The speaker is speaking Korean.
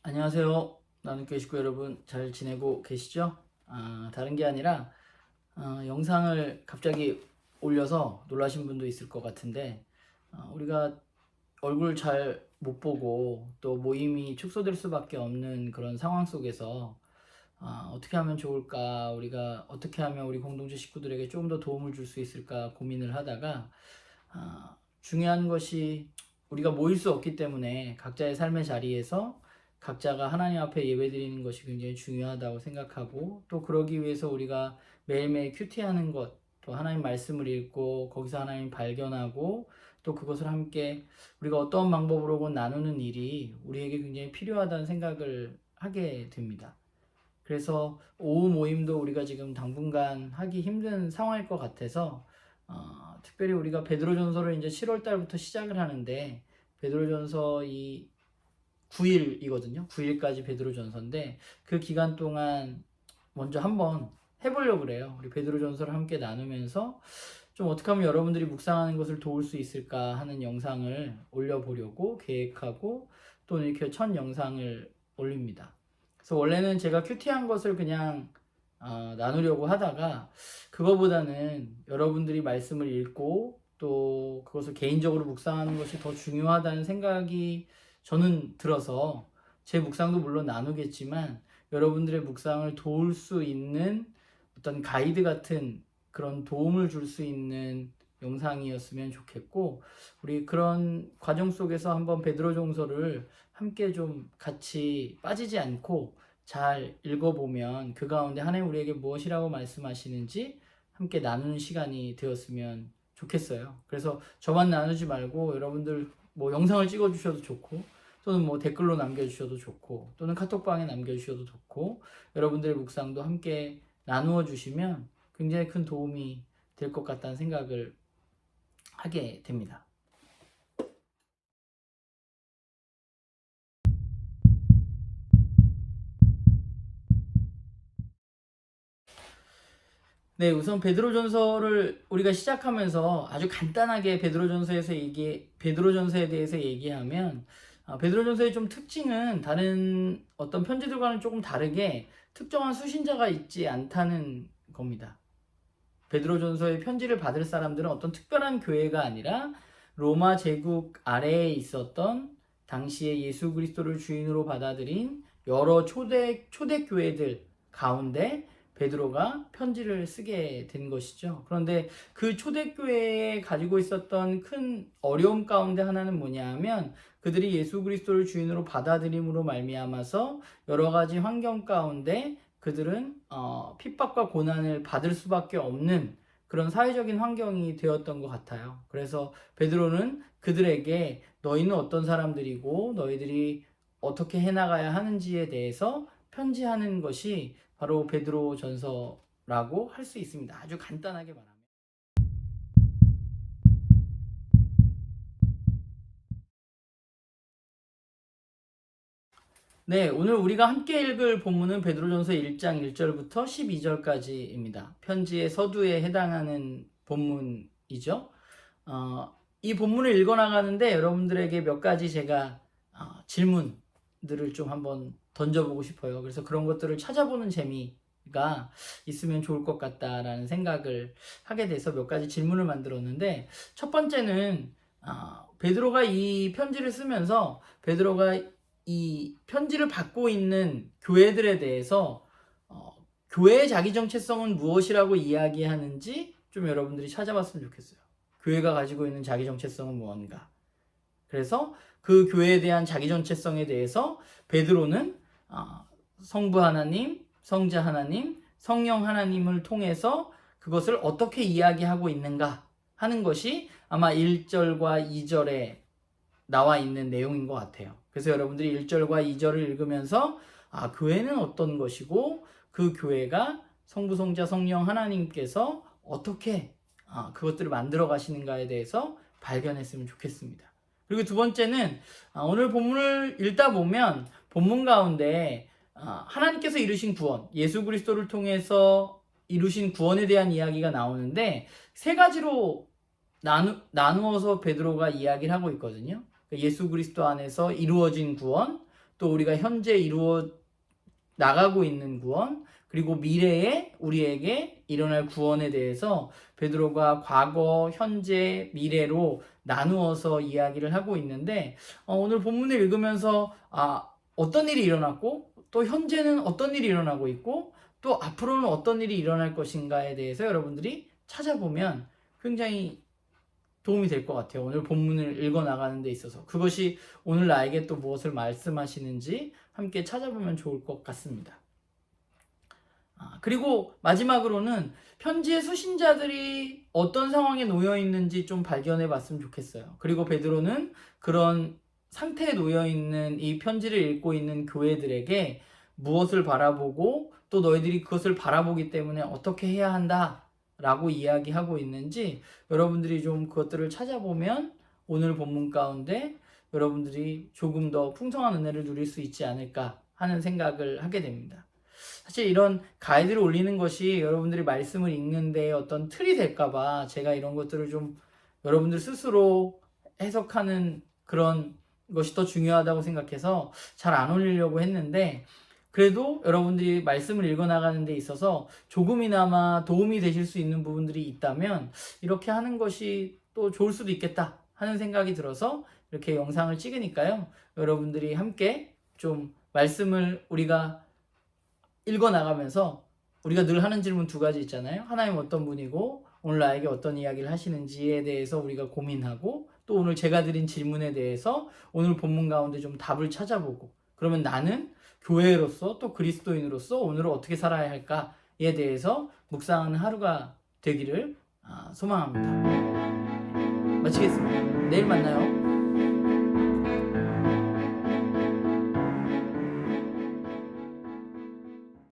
안녕하세요. 나눔교회 식구 여러분, 잘 지내고 계시죠? 다른 게 아니라 영상을 갑자기 올려서 놀라신 분도 있을 것 같은데, 우리가 얼굴 잘 못 보고 또 모임이 축소될 수밖에 없는 그런 상황 속에서 어떻게 하면 좋을까, 우리가 어떻게 하면 우리 공동체 식구들에게 조금 더 도움을 줄 수 있을까 고민을 하다가, 중요한 것이 우리가 모일 수 없기 때문에 각자의 삶의 자리에서 각자가 하나님 앞에 예배드리는 것이 굉장히 중요하다고 생각하고, 또 그러기 위해서 우리가 매일매일 큐티하는 것, 또 하나님 말씀을 읽고 거기서 하나님 발견하고 또 그것을 함께 우리가 어떤 방법으로건 나누는 일이 우리에게 굉장히 필요하다는 생각을 하게 됩니다. 그래서 오후 모임도 우리가 지금 당분간 하기 힘든 상황일 것 같아서 특별히 우리가 베드로전서를 이제 7월 달부터 시작을 하는데, 베드로전서 이 9일이거든요. 9일까지 베드로전서인데 그 기간 동안 먼저 한번 해보려고 그래요. 우리 베드로전서를 함께 나누면서 좀 어떻게 하면 여러분들이 묵상하는 것을 도울 수 있을까 하는 영상을 올려보려고 계획하고, 또 이렇게 첫 영상을 올립니다. 그래서 원래는 제가 큐티한 것을 그냥 나누려고 하다가, 그거보다는 여러분들이 말씀을 읽고 또 그것을 개인적으로 묵상하는 것이 더 중요하다는 생각이 저는 들어서, 제 묵상도 물론 나누겠지만 여러분들의 묵상을 도울 수 있는 어떤 가이드 같은 그런 도움을 줄 수 있는 영상이었으면 좋겠고, 우리 그런 과정 속에서 한번 베드로전서를 함께 좀 같이 빠지지 않고 잘 읽어보면 그 가운데 하나님 우리에게 무엇이라고 말씀하시는지 함께 나누는 시간이 되었으면 좋겠어요. 그래서 저만 나누지 말고 여러분들 뭐 영상을 찍어 주셔도 좋고, 또는 뭐 댓글로 남겨주셔도 좋고, 또는 카톡방에 남겨주셔도 좋고, 여러분들의 묵상도 함께 나누어 주시면 굉장히 큰 도움이 될 것 같다는 생각을 하게 됩니다. 네, 우선 베드로전서를 우리가 시작하면서 아주 간단하게 베드로전서에 대해서 얘기하면, 베드로전서의 좀 특징은 다른 어떤 편지들과는 조금 다르게 특정한 수신자가 있지 않다는 겁니다. 베드로전서의 편지를 받을 사람들은 어떤 특별한 교회가 아니라 로마 제국 아래에 있었던 당시에 예수 그리스도를 주인으로 받아들인 여러 초대 교회들 가운데 베드로가 편지를 쓰게 된 것이죠. 그런데 그 초대교회에 가지고 있었던 큰 어려움 가운데 하나는 뭐냐 하면, 그들이 예수 그리스도를 주인으로 받아들임으로 말미암아서 여러 가지 환경 가운데 그들은 핍박과 고난을 받을 수밖에 없는 그런 사회적인 환경이 되었던 것 같아요. 그래서 베드로는 그들에게 너희는 어떤 사람들이고 너희들이 어떻게 해나가야 하는지에 대해서 편지하는 것이 바로 베드로전서라고 할 수 있습니다. 아주 간단하게 말하면. 네, 오늘 우리가 함께 읽을 본문은 베드로전서 1장 1절부터 12절까지입니다. 편지의 서두에 해당하는 본문이죠. 이 본문을 읽어나가는데 여러분들에게 몇 가지 제가 질문들을 좀 한번 던져보고 싶어요. 그래서 그런 것들을 찾아보는 재미가 있으면 좋을 것 같다라는 생각을 하게 돼서 몇 가지 질문을 만들었는데, 첫 번째는 베드로가 이 편지를 쓰면서 베드로가 이 편지를 받고 있는 교회들에 대해서 교회의 자기 정체성은 무엇이라고 이야기하는지 좀 여러분들이 찾아봤으면 좋겠어요. 교회가 가지고 있는 자기 정체성은 무언가. 그래서 그 교회에 대한 자기 정체성에 대해서 베드로는 성부 하나님, 성자 하나님, 성령 하나님을 통해서 그것을 어떻게 이야기하고 있는가 하는 것이 아마 1절과 2절에 나와 있는 내용인 것 같아요. 그래서 여러분들이 1절과 2절을 읽으면서 교회는 어떤 것이고 그 교회가 성부, 성자, 성령 하나님께서 어떻게 그것들을 만들어 가시는가에 대해서 발견했으면 좋겠습니다. 그리고 두 번째는 오늘 본문을 읽다 보면 본문 가운데 하나님께서 이루신 구원, 예수 그리스도를 통해서 이루신 구원에 대한 이야기가 나오는데 세 가지로 나누어서 베드로가 이야기를 하고 있거든요. 예수 그리스도 안에서 이루어진 구원, 또 우리가 현재 이루어 나가고 있는 구원, 그리고 미래에 우리에게 일어날 구원에 대해서 베드로가 과거, 현재, 미래로 나누어서 이야기를 하고 있는데, 오늘 본문을 읽으면서 어떤 일이 일어났고 또 현재는 어떤 일이 일어나고 있고 또 앞으로는 어떤 일이 일어날 것인가에 대해서 여러분들이 찾아보면 굉장히 도움이 될 것 같아요. 오늘 본문을 읽어 나가는 데 있어서 그것이 오늘 나에게 또 무엇을 말씀하시는지 함께 찾아보면 좋을 것 같습니다. 그리고 마지막으로는 편지의 수신자들이 어떤 상황에 놓여 있는지 좀 발견해 봤으면 좋겠어요. 그리고 베드로는 그런 상태에 놓여 있는 이 편지를 읽고 있는 교회들에게 무엇을 바라보고 또 너희들이 그것을 바라보기 때문에 어떻게 해야 한다 라고 이야기하고 있는지 여러분들이 좀 그것들을 찾아보면 오늘 본문 가운데 여러분들이 조금 더 풍성한 은혜를 누릴 수 있지 않을까 하는 생각을 하게 됩니다. 사실 이런 가이드를 올리는 것이 여러분들이 말씀을 읽는데 어떤 틀이 될까봐 제가 이런 것들을 좀 여러분들 스스로 해석하는 그런 것이 더 중요하다고 생각해서 잘 안 올리려고 했는데, 그래도 여러분들이 말씀을 읽어나가는 데 있어서 조금이나마 도움이 되실 수 있는 부분들이 있다면 이렇게 하는 것이 또 좋을 수도 있겠다 하는 생각이 들어서 이렇게 영상을 찍으니까요, 여러분들이 함께 좀 말씀을 우리가 읽어나가면서 우리가 늘 하는 질문 두 가지 있잖아요. 하나님 어떤 분이고 오늘 나에게 어떤 이야기를 하시는지에 대해서 우리가 고민하고, 또 오늘 제가 드린 질문에 대해서 오늘 본문 가운데 좀 답을 찾아보고, 그러면 나는 교회로서 또 그리스도인으로서 오늘을 어떻게 살아야 할까에 대해서 묵상하는 하루가 되기를 소망합니다. 마치겠습니다. 내일 만나요.